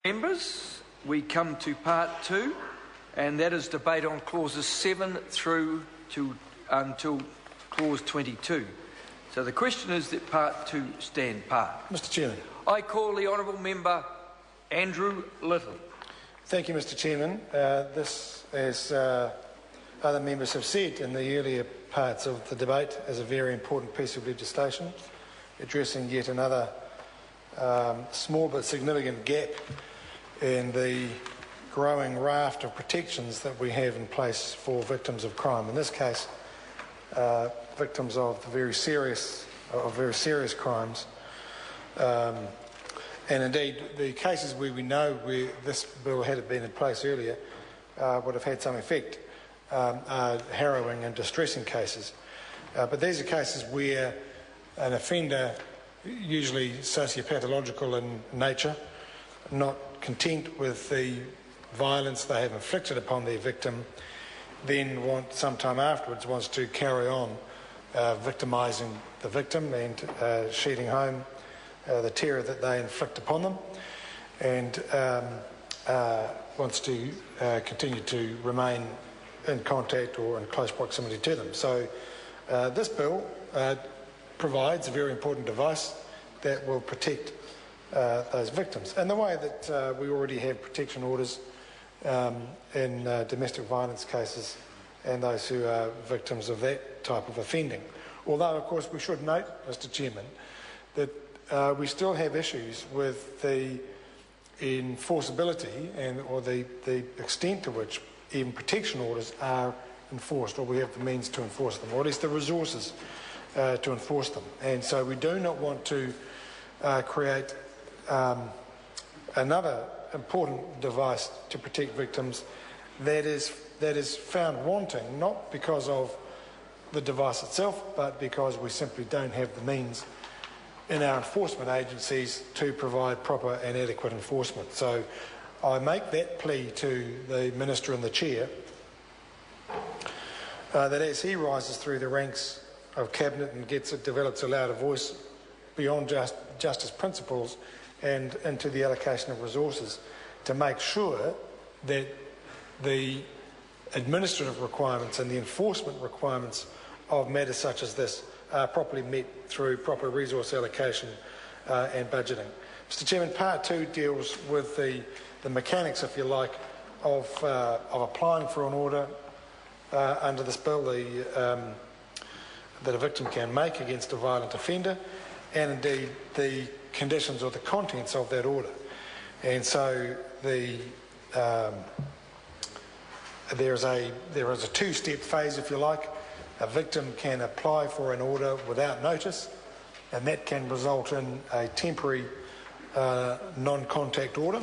Members, we come to part 2, and that is debate on clauses 7 through to until clause 22. So the question is that part 2 stand part. Mr. Chairman. I call the honourable member Andrew Little. Thank you, Mr. Chairman. This, as other members have said in the earlier parts of the debate, is a very important piece of legislation addressing yet another small but significant gap in the growing raft of protections that we have in place for victims of crime. In this case, victims of very serious crimes, and indeed the cases where we know where this bill, had it been in place earlier, would have had some effect, are harrowing and distressing cases. But these are cases where an offender, usually sociopathological in nature, not content with the violence they have inflicted upon their victim, then sometime afterwards wants to carry on victimising the victim and sheeting home the terror that they inflict upon them, and wants to continue to remain in contact or in close proximity to them. So this bill provides a very important device that will protect those victims. And the way that we already have protection orders in domestic violence cases and those who are victims of that type of offending. Although, of course, we should note, Mr. Chairman, that we still have issues with the enforceability or the extent to which even protection orders are enforced, or we have the means to enforce them, or at least the resources to enforce them. And so we do not want to create another important device to protect victims that is found wanting, not because of the device itself, but because we simply don't have the means in our enforcement agencies to provide proper and adequate enforcement. So I make that plea to the Minister and the Chair that as he rises through the ranks of Cabinet and develops a louder voice beyond justice principles and into the allocation of resources, to make sure that the administrative requirements and the enforcement requirements of matters such as this are properly met through proper resource allocation and budgeting. Mr. Chairman, part 2 deals with the mechanics, if you like, of applying for an order under this bill that a victim can make against a violent offender, and indeed the conditions or the contents of that order. And so there is a two-step phase, if you like. A victim can apply for an order without notice, and that can result in a temporary non-contact order,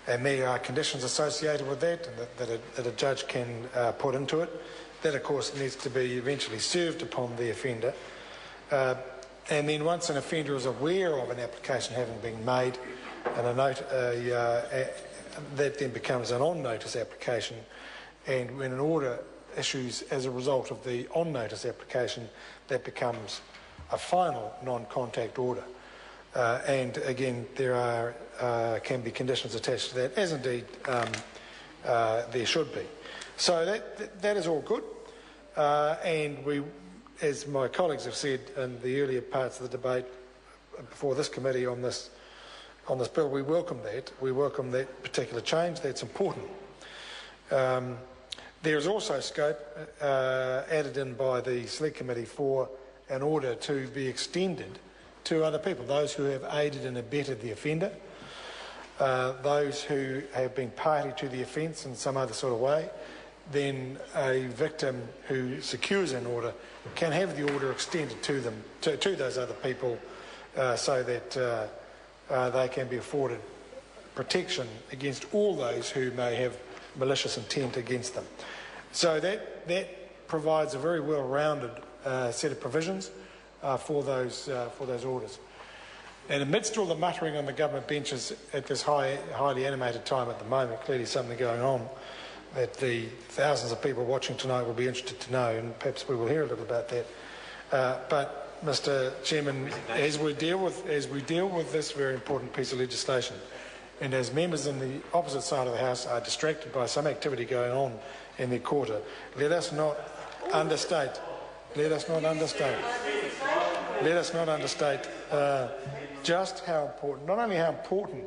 and there are conditions associated with that that a judge can put into it. That, of course, needs to be eventually served upon the offender. And then once an offender is aware of an application having been made, and that then becomes an on-notice application, and when an order issues as a result of the on-notice application, that becomes a final non-contact order. And again, there can be conditions attached to that, as indeed there should be. So that is all good, and we, as my colleagues have said in the earlier parts of the debate before this committee on this bill, we welcome that. We welcome that particular change. That's important. There is also scope added in by the Select Committee for an order to be extended to other people, those who have aided and abetted the offender, those who have been party to the offence in some other sort of way. Then a victim who secures an order can have the order extended to them, to those other people, so that they can be afforded protection against all those who may have malicious intent against them. So that provides a very well-rounded set of provisions for those orders. And amidst all the muttering on the government benches at this highly animated time at the moment, clearly something going on that the thousands of people watching tonight will be interested to know, and perhaps we will hear a little about that. But Mr. Chairman, as we deal with this very important piece of legislation, And as members in the opposite side of the House are distracted by some activity going on in their quarter, let us not understate just how important, not only how important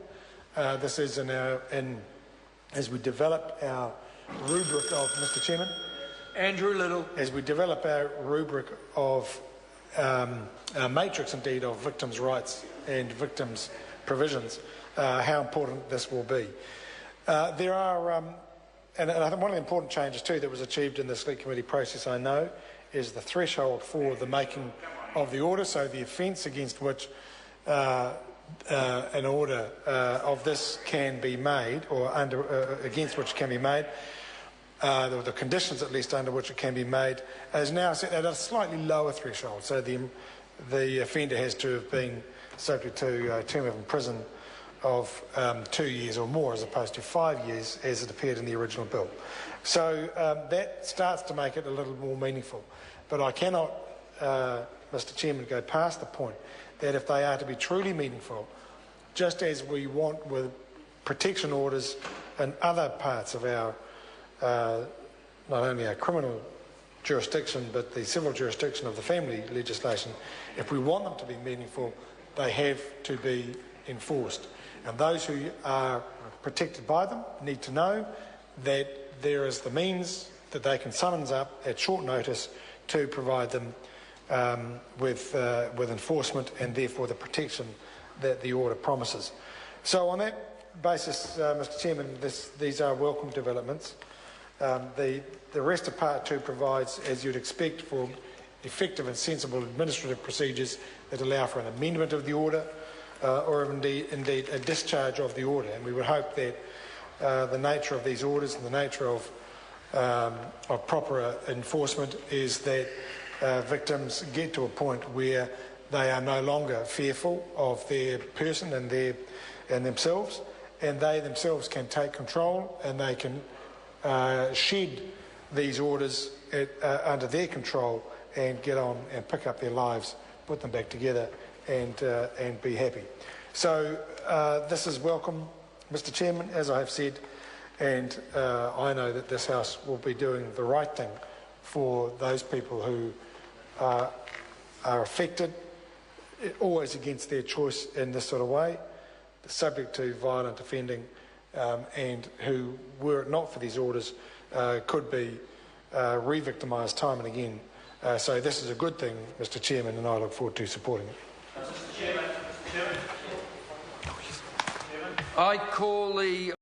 this is as we develop our rubric of, Mr. Chairman, Andrew Little. As we develop our rubric of our matrix, indeed, of victims' rights and victims' provisions, how important this will be. There are, and I think one of the important changes too that was achieved in the Select Committee process, I know, is the threshold for the making of the order, so the offence against which an order of this can be made, or against which can be made, the conditions at least under which it can be made, is now set at a slightly lower threshold. So the offender has to have been subject to a term of imprisonment of 2 years or more, as opposed to 5 years as it appeared in the original bill. So that starts to make it a little more meaningful. But I cannot, Mr. Chairman, go past the point that if they are to be truly meaningful, just as we want with protection orders in other parts of our, not only our criminal jurisdiction, but the civil jurisdiction of the family legislation, if we want them to be meaningful, they have to be enforced. And those who are protected by them need to know that there is the means that they can summons up at short notice to provide them with enforcement and therefore the protection that the order promises. So on that basis, Mr. Chairman, these are welcome developments. The rest of Part 2 provides, as you'd expect, for effective and sensible administrative procedures that allow for an amendment of the order or indeed a discharge of the order. And we would hope that the nature of these orders and the nature of proper enforcement is that victims get to a point where they are no longer fearful of their person and themselves, and they themselves can take control and they can shed these orders under their control and get on and pick up their lives, put them back together and be happy. So this is welcome, Mr. Chairman, as I have said, and I know that this House will be doing the right thing for those people who are affected, always against their choice in this sort of way, subject to violent offending, and who, were it not for these orders, could be re-victimised time and again. So this is a good thing, Mr. Chairman, and I look forward to supporting it. I call the